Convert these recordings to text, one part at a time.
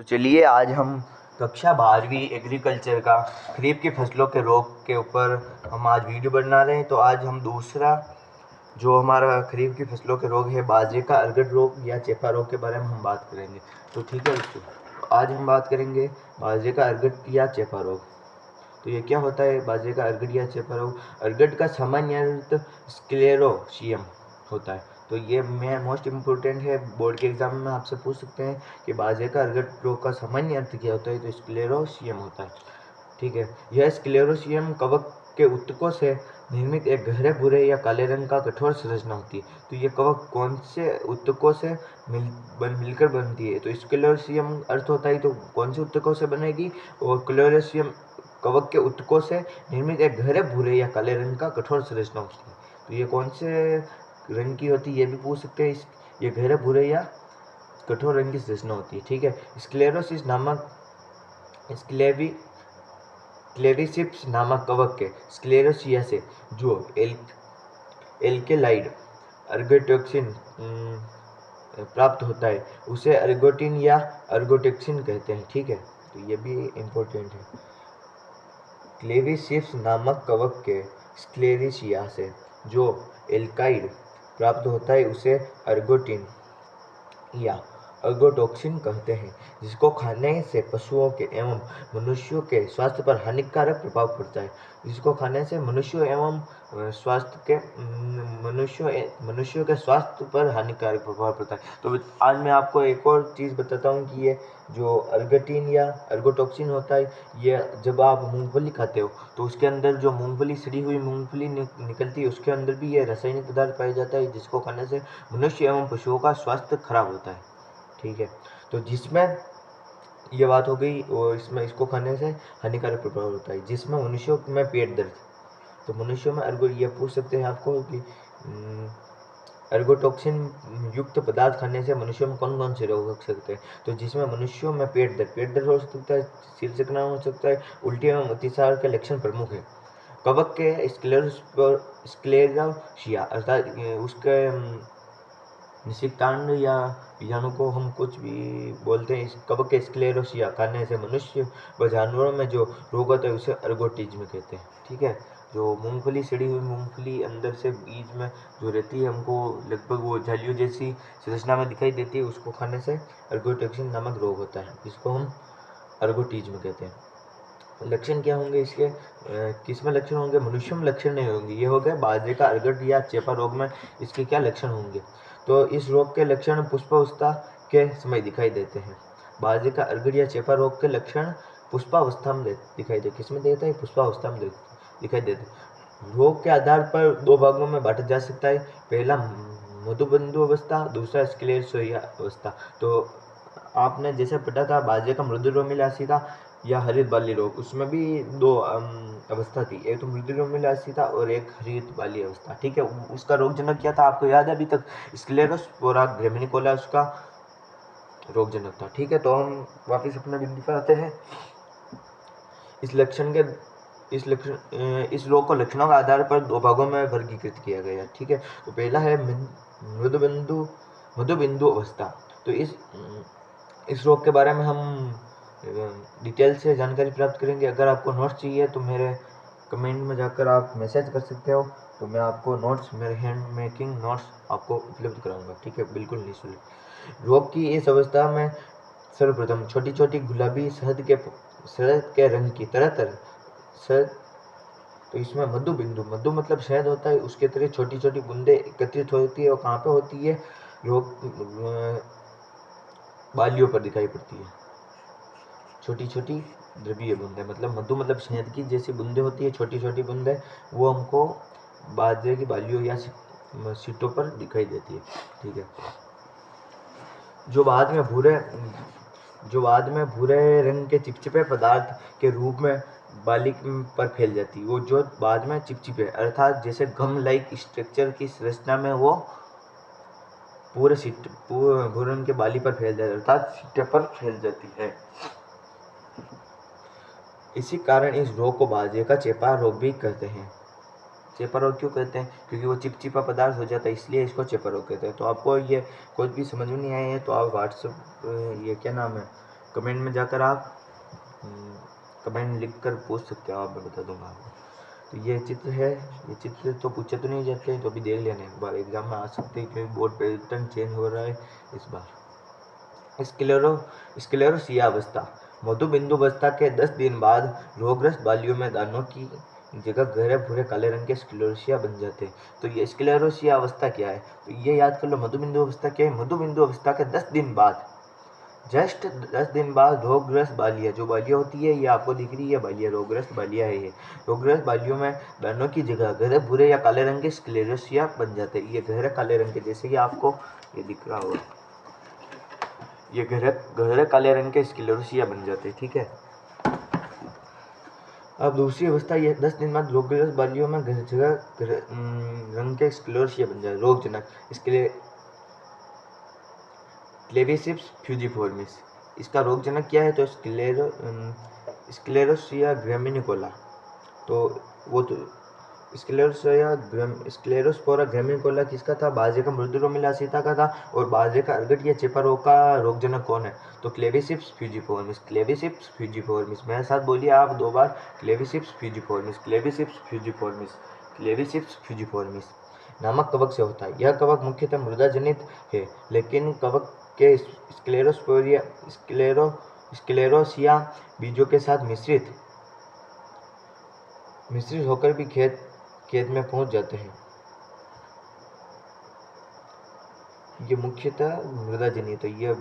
चलिए आज हम कक्षा 12वीं एग्रीकल्चर का खरीफ की फसलों के रोग के ऊपर हम आज वीडियो बना रहे हैं। तो आज हम दूसरा जो हमारा खरीफ की फसलों के रोग है बाजरे का अर्गट रोग या चेपा रोग के बारे में हम बात करेंगे। तो ठीक है दोस्तों, आज हम बात करेंगे बाजरे का अर्गट या चेपा रोग। तो ये क्या होता है बाजरे का अर्गट या चेपा रोग? अर्गट का सामान्य अर्थ स्क्लेरोशियम होता है। तो ये मैं मोस्ट इम्पोर्टेंट है, बोर्ड के एग्जाम में आपसे पूछ सकते हैं कि बाजरे का अर्गट रोग का सामान्य अर्थ क्या होता है। तो स्क्लेरोशियम होता है। ठीक है, यह स्क्लेरोशियम कवक के ऊतकों से निर्मित एक गहरे भूरे या काले रंग का कठोर संरचना होती है। तो ये कवक कौन से ऊतकों से मिलकर बनती है? तो स्क्लेरोशियम अर्थ होता है तो कौन से ऊतकों से बनेगी? और क्लोरोशियम कवक के ऊतकों से निर्मित एक गहरे भूरे या काले रंग का कठोर संरचना होती है। तो ये कौन से रंग की होती है ये भी पूछ सकते हैं। ये गहरे भूरे या कठोर रंग की संरचना होती है। ठीक है, स्क्लेरोसिस नामक क्लेविसिप्स नामक कवक के स्क्लेरोसिया से जो एल्केलाइड अर्गोटोक्सिन प्राप्त होता है उसे अर्गोटिन या अर्गोटेक्सिन कहते हैं। ठीक है, तो ये भी इम्पोर्टेंट है। क्लेविसिप्स नामक कवक के स्क्लेरिसिया से जो एल्काइड प्राप्त होता है उसे अर्गोटिन या अर्गोटोक्सिन कहते हैं, जिसको खाने से पशुओं के एवं मनुष्यों के स्वास्थ्य पर हानिकारक प्रभाव पड़ता है। जिसको खाने से मनुष्यों एवं मनुष्यों के स्वास्थ्य पर हानिकारक प्रभाव पड़ता है। तो आज मैं आपको एक और चीज़ बताता हूँ कि ये जो अर्गोटिन या अर्गोटोक्सिन होता है, ये जब आप मूंगफली खाते हो तो उसके अंदर जो मूंगफली सड़ी हुई मूंगफली निकलती है उसके अंदर भी ये रासायनिक पदार्थ पाया जाता है, जिसको खाने से मनुष्य एवं पशुओं का स्वास्थ्य खराब होता है। ठीक है, तो जिसमें ये बात हो गई और इसको खाने से हानिकारक प्रभाव होता है। जिसमें मनुष्यों में पेट दर्द, तो मनुष्यों में ये पूछ सकते हैं आपको कि अर्गोटोक्सिन युक्त पदार्थ खाने से मनुष्यों में कौन कौन से रोग हो सकते हैं? तो जिसमें मनुष्यों में पेट दर्द हो सकता है, सिर चकना हो सकता है, उल्टी एवं अतिसार के लक्षण प्रमुख है। कवक के स्क्लेरोसिया अर्थात उसके निषिक्तांड या बीजाणु को हम कुछ भी बोलते हैं। इस कवक के स्क्लेरोसिया खाने से मनुष्य व जानवरों में जो रोग होता है उसे अर्गोटिज्म कहते हैं। ठीक है, जो मूंगफली सड़ी हुई मूंगफली अंदर से बीज में जो रहती है, हमको लगभग वो जालियों जैसी संरचना में दिखाई देती है, उसको खाने से अर्गोटोक्सिन नामक रोग होता है, जिसको हम अर्गोटिज्म कहते हैं। लक्षण क्या होंगे इसके? किस में लक्षण होंगे? मनुष्य में लक्षण नहीं होंगे। ये हो गया बाजरे का अर्गट या चेपा रोग में इसके क्या लक्षण होंगे। तो इस रोग के लक्षण पुष्पावस्था के समय दिखाई देते हैं। बाजरे का अर्गट या चेपा रोग के लक्षण पुष्पावस्था में दिखाई देते। किसमें देता है? पुष्पावस्था में दिखाई देते। रोग के आधार पर दो भागों में बांटा जा सकता है। पहला मधुबंधु अवस्था, दूसरा स्क्लेरोसिया अवस्था। तो आपने जैसे पढ़ा था बाजरे का मृदुरोमिलासिता या हरित बाली रोग, उसमें भी दो अवस्था थी, एक तो मृदुरोमिलासिता और एक हरित बाली अवस्था। ठीक है, उसका रोगजनक क्या था आपको याद है अभी तक? स्क्लेरोस्पोरा ग्रेमिनिकोला उसका रोगजनक था। ठीक है, तो हम वापस अपने बिंदु पर आते हैं। इस रोग को लक्षणों के आधार पर दो भागों में वर्गीकृत किया गया। ठीक है, तो पहला है मधुबिंदु अवस्था। तो इस रोग के बारे में हम डिटेल से जानकारी प्राप्त करेंगे। अगर आपको नोट्स चाहिए तो मेरे कमेंट में जाकर आप मैसेज कर सकते हो, तो मैं आपको नोट्स, मेरे हैंड मेकिंग नोट्स आपको उपलब्ध कराऊंगा। ठीक है, बिल्कुल निःशुल्क। रोग की इस अवस्था में सर्वप्रथम छोटी छोटी गुलाबी शहद के रंग की तरह शहद, तो इसमें मधु मतलब शहद होता है, उसके तरह छोटी छोटी बूंदें एकत्रित होती है। और कहाँ पे होती है? रोग बालियों पर दिखाई पड़ती है। छोटी छोटी द्रवीय बूंदें, मतलब मधु मतलब शहद की जैसी बूंदें होती है, छोटी छोटी बूंदें, वो हमको बाजरे की बालियों या सीटों पर दिखाई देती है। ठीक है, जो बाद में भूरे रंग के चिपचिपे पदार्थ के रूप में बाली पर फैल जाती है। वो जो बाद में चिपचिपे अर्थात जैसे गम लाइक स्ट्रक्चर की संरचना में वो पूरे भूरे रंग के बाली पर फैल जाती है, अर्थात सीटे पर फैल जाती है। इसी कारण इस रोग को बाजरे का चेपा रोग भी कहते हैं। चेपा रोग क्यों कहते हैं? क्योंकि वो चिपचिपा पदार्थ हो जाता है, इसलिए इसको चेपा रोग कहते हैं। तो आपको ये कुछ भी समझ में नहीं आए हैं तो आप व्हाट्सएप ये क्या नाम है कमेंट में जाकर आप कमेंट लिख कर पूछ सकते हो, आप मैं बता दूंगा आपको। तो ये चित्र है, ये चित्र तो पूछे तो नहीं जाते हैं, तो अभी देख लेना एक बार, एग्जाम में आ सकते हैं क्योंकि बोर्ड पैटर्न चेंज हो रहा है इस बार। स्क्लेरोसिया अवस्था, मधुबिंदु अवस्था के 10 दिन बाद रोगग्रस्त बालियों में दानों की जगह गहरे भूरे काले रंग के स्क्लेरोसिया बन जाते हैं। तो ये स्क्लेरोसिया अवस्था क्या है, तो ये याद कर लो। मधुबिंदु अवस्था क्या है, मधुबिंदु अवस्था के 10 दिन बाद, जस्ट 10 दिन बाद रोगग्रस्त बालियाँ, जो बालियाँ होती है ये आपको दिख रही है बालियाँ, रोगग्रस्त बालियाँ है ये। रोगग्रस्त बालियों में दानों की जगह गहरे भूरे या काले रंग के स्क्लेरोसिया बन जाते हैं। ये गहरे काले रंग के, जैसे कि आपको ये दिख रहा होगा, ये गहरे गहरे काले रंग के स्क्लेरोसिया बन जाते हैं, ठीक है। अब दूसरी अवस्था, ये 10 दिन बाद रोगग्रस्त बालियों में जगह रंग के स्क्लेरोसिया बन जाए, रोगजनक। इसके क्लेविसिप्स फ्यूजिफोर्मिस, इसका रोगजनक क्या है, तो स्क्लेरोसिया ग्रामिनिकोला। तो वो तो स्क्लेरोस्पोरा ग्रामिनिकोला किसका था, बाजे का मृदुरोमिलासिता का था। और बाजे का अर्गट या चेपारो का रोगजनक कौन है, तो क्लेविसिप्स फ्यूजिफोर्मिस। क्लेविसिप्स फ्यूजिफोर्मिस, मेरे साथ बोलिए आप 2 बार, क्लेविसिप्स फ्यूजिफोर्मिस, क्लेविसिप्स फ्यूजिफोर्मिस, क्लेविसिप्स फ्यूजिफोर्मिस। नामक कवक से होता है। यह कवक मुख्यतः मृदा जनित है, लेकिन कवक के स्क्लेरोसिया बीजों के साथ मिश्रित होकर भी खेत में पहुंच जाते हैं। ये मुख्यतः मृदा जनित है। ये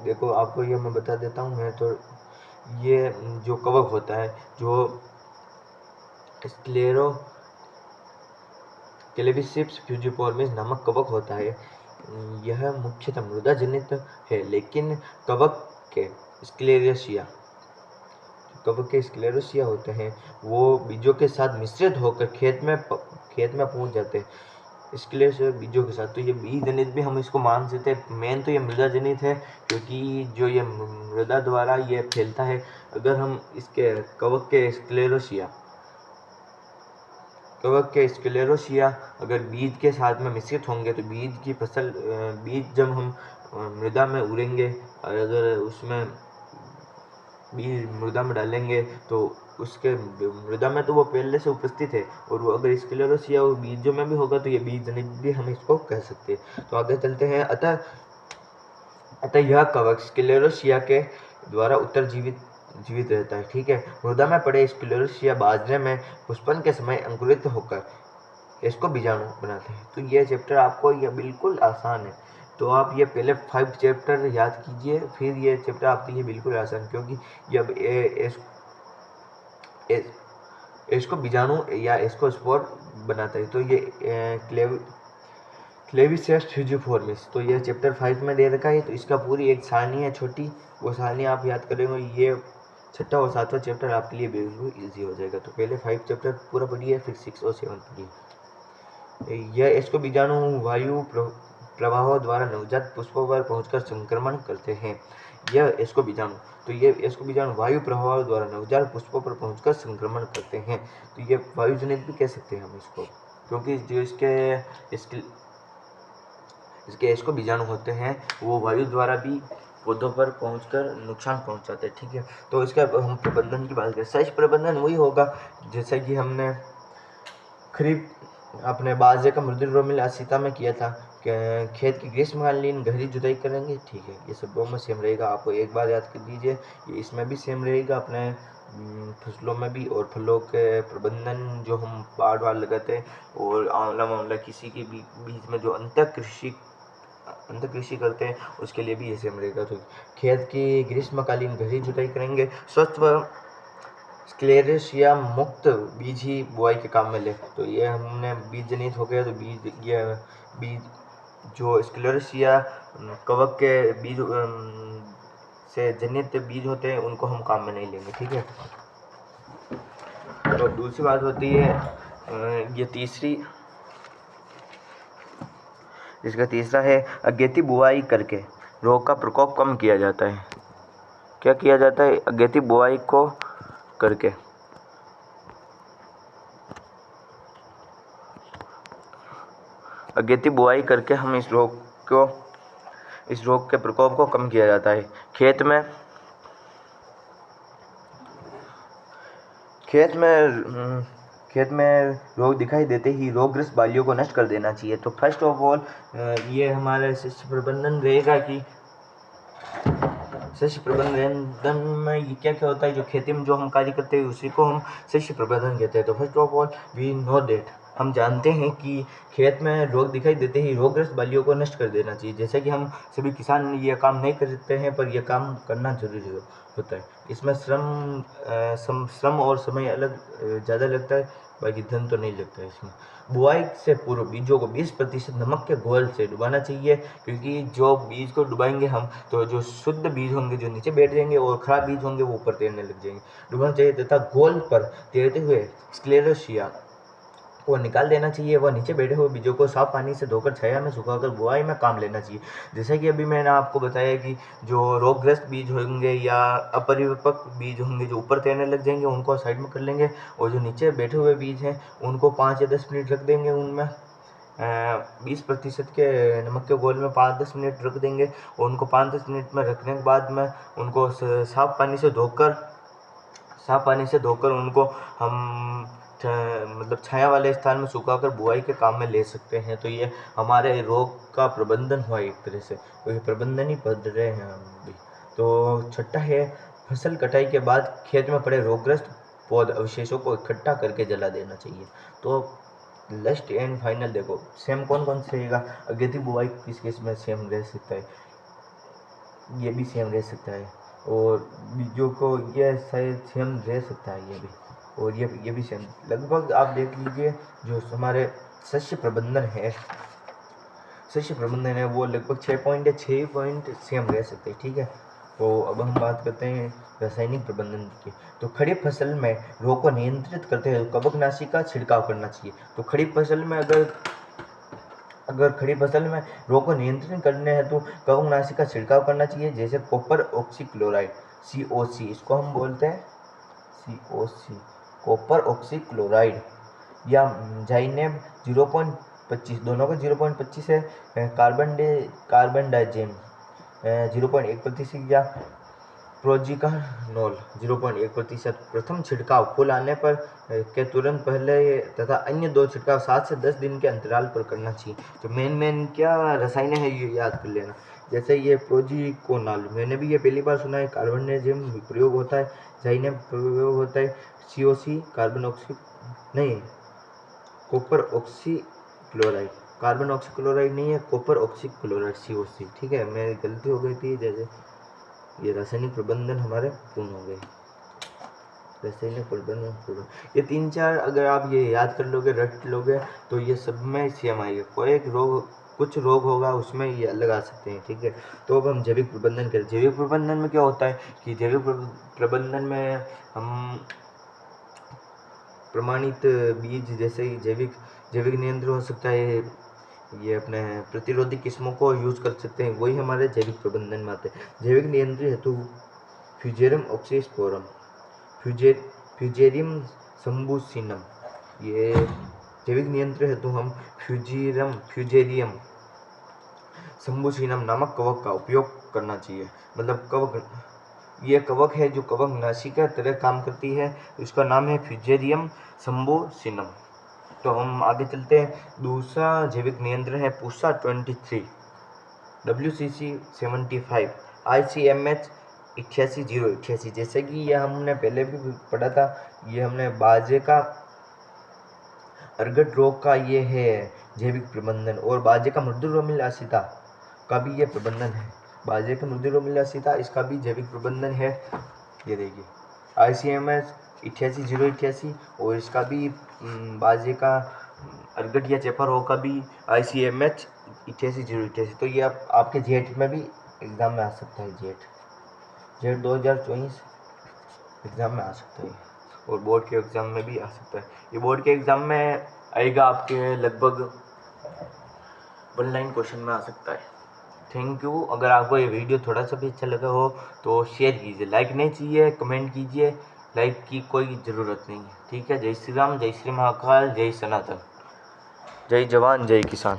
देखो, आपको ये मैं बता देता हूँ मैं, तो ये जो कवक होता है, जो क्लेविसिप्स फ्यूजिफोर्मिस नामक कवक होता है, यह मुख्यतः मृदा जनित है, लेकिन कवक के स्क्लेरोसिया होते हैं, वो बीजों के साथ मिश्रित होकर खेत में पहुंच जाते हैं स्क्लेरोसिया बीजों के साथ। तो ये बीज जनित भी हम इसको मान सकते हैं। मेन तो ये मृदा जनित है, क्योंकि जो ये मृदा द्वारा ये फैलता है। अगर हम इसके कवक के स्क्लेरोसिया अगर बीज के साथ में मिश्रित होंगे, तो बीज जब हम मृदा में उड़ेंगे, और अगर उसमें बीज मृदा में डालेंगे, तो उसके मृदा में तो वो पहले से उपस्थित है, और वो अगर स्क्लेरोसिया वो बीजों में भी होगा, तो ये बीज जनित भी हम इसको कह सकते हैं। तो आगे चलते हैं। अतः यह कवक स्क्लेरोसिया के द्वारा जीवित रहता है, ठीक है। मृदा में पड़े स्क्लेरोसिया बाजरे में पुष्पन के समय अंकुरित होकर इसको बीजाणु बनाते हैं। तो ये चैप्टर आपको ये बिल्कुल आसान है। तो आप ये पहले 5 चैप्टर याद कीजिए, फिर ये चैप्टर आपके लिए बिल्कुल आसान, क्योंकि ये इसको बीजाणु या इसको स्पोर बनाता है। तो ये क्लेविसिप्स फ्यूजिफोर्मिस, तो ये चैप्टर 5 में दे रखा है। तो इसका पूरी एक सारणी है छोटी, वो सारणी आप याद करेंगे, ये 6ठा और 7वां चैप्टर आपके लिए बिल्कुल ईजी हो जाएगा। तो पहले 5 चैप्टर पूरा पढ़िए, फिर 6 और 7 पढ़िए। यह इसको बीजाणु वायु प्रवाह द्वारा नवजात पुष्पों पर पहुंचकर संक्रमण करते हैं। यह इसको बीजाणु वायु प्रवाह द्वारा नवजात पुष्पों पर पहुंचकर संक्रमण करते हैं। तो ये वायुजनित भी कह सकते हैं हम इसको, क्योंकि जो इसको बीजाणु होते हैं, वो वायु द्वारा भी पौधों पर पहुंचकर नुकसान पहुंचाते हैं, ठीक है। तो इसका हम प्रबंधन की बात करें, सही प्रबंधन वही होगा जैसा कि हमने खरीफ अपने बाजरे का मृदुरोमिलासिता में किया था। खेत की ग्रीष्मकालीन गहरी जुताई करेंगे, ठीक है। ये सब में सेम रहेगा, आपको एक बार याद कर लीजिए। ये इसमें भी सेम रहेगा, अपने फसलों में भी। और फलों के प्रबंधन जो हम बाड़ लगाते हैं, और आंवला मामला किसी के बीच में जो अंतर कृषि करते हैं, उसके लिए भी ये सेम रहेगा। तो खेत की ग्रीष्मकालीन गहरी जुताई करेंगे। स्वस्थ व स्क्लेरोसिया मुक्त बीज ही बुआई के काम में ले। तो ये हमने बीज जनित हो गया, तो बीज जो स्क्लेरोसिया कवक के बीज से जनित बीज होते हैं, उनको हम काम में नहीं लेंगे, ठीक है। तो दूसरी बात होती है, ये इसका तीसरा है, अगेती बुआई करके रोग का प्रकोप कम किया जाता है। क्या किया जाता है, अगेती बुआई को करके हम इस रोग के प्रकोप को कम किया जाता है। खेत में रोग दिखाई देते ही रोगग्रस्त बालियों को नष्ट कर देना चाहिए। तो फर्स्ट ऑफ ऑल ये हमारा शस्य प्रबंधन रहेगा कि शस्य प्रबंधन में ये क्या क्या होता है, जो खेती में जो हम कार्य करते हैं उसी को हम शस्य प्रबंधन कहते हैं। तो first of all we know that, हम जानते हैं कि खेत में रोग दिखाई देते ही रोगग्रस्त बालियों को नष्ट कर देना चाहिए। जैसे कि हम सभी किसान ये काम नहीं करते हैं, पर यह काम करना जरूरी होता है। इसमें श्रम और समय अलग ज़्यादा लगता है, बाकी धन तो नहीं लगता है इसमें। बुआई से पूर्व बीजों को 20% नमक के घोल से डुबाना चाहिए, क्योंकि जो बीज को डुबाएंगे हम तो जो शुद्ध बीज होंगे जो नीचे बैठ जाएंगे और खराब बीज होंगे वो ऊपर तैरने लग जाएंगे। डुबाना चाहिए तथा घोल पर तैरते हुए स्क्लेरोसिया को निकाल देना चाहिए। वह नीचे बैठे हुए बीजों को साफ पानी से धोकर छाया में सुखाकर बुआई में काम लेना चाहिए। जैसा कि अभी मैंने आपको बताया कि जो रोगग्रस्त बीज होंगे या अपरिपक्व बीज होंगे जो ऊपर तैरने लग जाएंगे उनको साइड में कर लेंगे, और जो नीचे बैठे हुए बीज हैं उनको 5 या 10 मिनट रख देंगे। उनमें 20% के नमक के घोल में 5-10 मिनट रख देंगे, और उनको 5-10 मिनट में रखने के बाद में उनको साफ पानी से धोकर उनको हम मतलब छाया वाले स्थान में सुखाकर बुआई के काम में ले सकते हैं। तो ये हमारे रोग का प्रबंधन हुआ एक तरह से, तो ये प्रबंधन ही पढ़ रहे हैं हम भी। तो छठा है, फसल कटाई के बाद खेत में पड़े रोगग्रस्त पौध अवशेषों को इकट्ठा करके जला देना चाहिए। तो लास्ट एंड फाइनल देखो, सेम कौन कौन से रहेगा, अगेती बुआई किस किस में सेम रह सकता है, ये भी सेम रह सकता है, और बीजों को ये शायद सेम रह सकता है ये भी, और ये भी सेम। लगभग आप देख लीजिए जो हमारे शस्य प्रबंधन है वो लगभग 6 पॉइंट सेम रह सकते हैं, ठीक है। तो अब हम बात करते हैं रासायनिक प्रबंधन की। तो खरीफ फसल में रोग को नियंत्रित करते हुए कवकनाशी का छिड़काव करना चाहिए। तो खरीफ फसल में अगर खड़ी फसल में रोग को नियंत्रण करने हेतु कवकनाशी का छिड़काव करना चाहिए, जैसे कॉपर ऑक्सीक्लोराइड COC, इसको हम बोलते हैं COC, कॉपर ऑक्सीक्लोराइड, या जाइनेब 0.25, दोनों का 0.25 है, कार्बनडाजिम 0.1%, या प्रोजिकानोल 0.1%। प्रथम छिड़काव फूल आने पर के तुरंत पहले तथा अन्य 2 छिड़काव 7 से 10 दिन के अंतराल पर करना चाहिए। तो मेन क्या रसायन है ये याद कर लेना। जैसे ये प्रोजिकोनोल मैंने भी ये पहली बार सुना है, कार्बनडाजिम प्रयोग होता है, जाइनेब प्रयोग होता है, COC copper oxychloride, carbon oxychloride नहीं है, कॉपर ऑक्सीक्लोराइड COC, ठीक है। मेरी गलती हो गई थी, जैसे ये रासायनिक प्रबंधन हमारे पूर्ण हो गए। रासायनिक प्रबंधन पूर्ण, ये 3-4 अगर आप ये याद कर लोगे, रट लोगे, तो ये सब में सेम आएगा। कुछ रोग होगा उसमें ये अलग आ सकते हैं, ठीक है। तो अब हम जैविक प्रबंधन करें। जैविक प्रबंधन में क्या होता है कि जैविक प्रबंधन में हम प्रमाणित बीज, जैसे जैविक नियंत्रण हो सकता है, ये अपने प्रतिरोधी किस्मों को यूज कर सकते हैं, वही हमारे जैविक प्रबंधन में आते हैं। जैविक नियंत्रण हेतु फ्यूजेरियम ऑक्सीस्पोरम, फ्यूजेरियम शंबुसिनम, ये जैविक नियंत्रण हेतु हम फ्यूजेरियम शंबुसिनम नामक कवक का उपयोग करना चाहिए। मतलब ये कवक है जो कवकनाशी की तरह काम करती है, इसका नाम है फ्यूजेरियम शंबुसिनम। तो हम आगे चलते हैं। दूसरा जैविक नियंत्रण है पूसा 23, WCC 75, ICMH 88088। जैसे कि ये हमने पहले भी पढ़ा था, ये हमने बाजे का अर्गट रोग का ये है जैविक प्रबंधन, और बाजे का मृदुरोमिलासिता का भी ये प्रबंधन है। बाजे का मृदुरोमिलासिता इसका भी जैविक प्रबंधन है, ये देखिए ICMH 88088, और इसका भी बाजे का अर्गट या चेपा रोग का भी ICMH 88088। तो ये आपके जेट में भी एग्ज़ाम में आ सकता है, जेट 2024 एग्ज़ाम में आ सकता है, और बोर्ड के एग्ज़ाम में भी आ सकता है। ये बोर्ड के एग्ज़ाम में आएगा आपके लगभग 1 लाइन क्वेश्चन में आ सकता है। Thank you. अगर आपको ये वीडियो थोड़ा सा भी अच्छा लगा हो तो शेयर कीजिए, लाइक नहीं चाहिए, कमेंट कीजिए, लाइक की कोई ज़रूरत नहीं है, ठीक है। जय श्री राम, जय श्री महाकाल, जय सनातन, जय जवान जय किसान।